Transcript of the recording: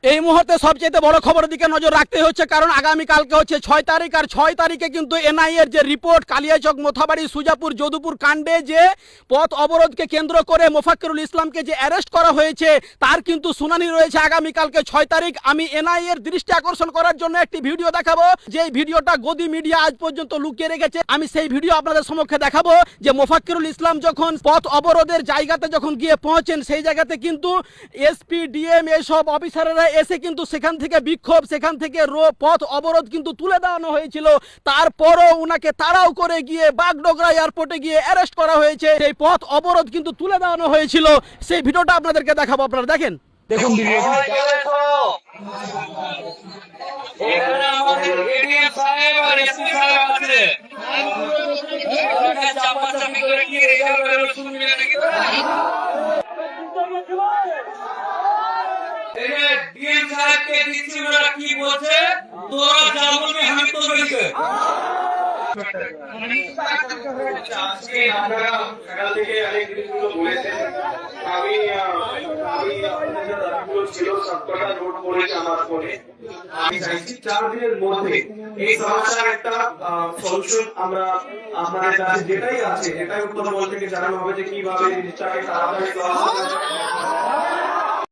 এই মুহূর্তে সবচেয়ে বড় খবরের দিকে নজর রাখতে হচ্ছে, কারণ আগামী কালকে হচ্ছে 6 তারিখ, আর 6 তারিখে কিন্তু এনআইএ এর যে রিপোর্ট কালিয়াচক, মোথাবাড়ি, সুজাপুর, যদুপুর কাণ্ডে যে পথ অবরোধকে কেন্দ্র করে মোফাক্কিরুল ইসলামকে যে অ্যারেস্ট করা হয়েছে তার কিন্তু শুনানি রয়েছে আগামী কালকে 6 তারিখ। আমি এনআইএ এর দৃষ্টি আকর্ষণ করার জন্য একটি ভিডিও দেখাবো, যে ভিডিওটা গদি মিডিয়া আজ পর্যন্ত লুকিয়ে রেখেছে। আমি সেই ভিডিও আপনাদের সম্মুখে দেখাবো যে মোফাক্কিরুল ইসলাম যখন পথ অবরোধের জায়গাতে যখন গিয়ে পৌঁছেন, সেই জায়গাতে কিন্তু এসপি, ডিএম এসব অফিসাররা এসে কিন্তু সেখান থেকে বিক্ষোভ, সেখান থেকে পথ অবরোধ কিন্তু তুলে দেওয়ানো হয়েছিল। তারপরও উনাকে তাড়াও করে গিয়ে বাগডোগরা এয়ারপোর্টে গিয়ে অ্যারেস্ট করা হয়েছে। সেই পথ অবরোধ কিন্তু তুলে দেওয়ানো হয়েছিল। সেই ভিডিওটা আপনাদেরকে দেখাবো, আপনারা দেখেন। দেখুন এখানে আমাদের এডিএম সাহেব আর এসপি সাহেব আছে। চাপাচাপি করে কি রেজাল্ট শুনবি না নাকি? ডিএম সাহেবকে দিচ্ছি, ওরা কি বলছে, তোরা যা বলবি আমি তো বলছি। আজকে আপনারা সকাল থেকে অনেক জিনিসগুলো বলেছেন। আমি আপনাদের যে দাবিগুলো ছিল সবকটা নোট করেছি আমার ফোনে। আমি চাইছি 4 দিনের মধ্যে এই সমস্যার একটা সলিউশন আমরা আপনাদের কাছে যেটাই আছে, এটাই উত্তরবঙ্গ থেকে জানানো হবে যে কিভাবে জিনিসটাকে তাড়াতাড়ি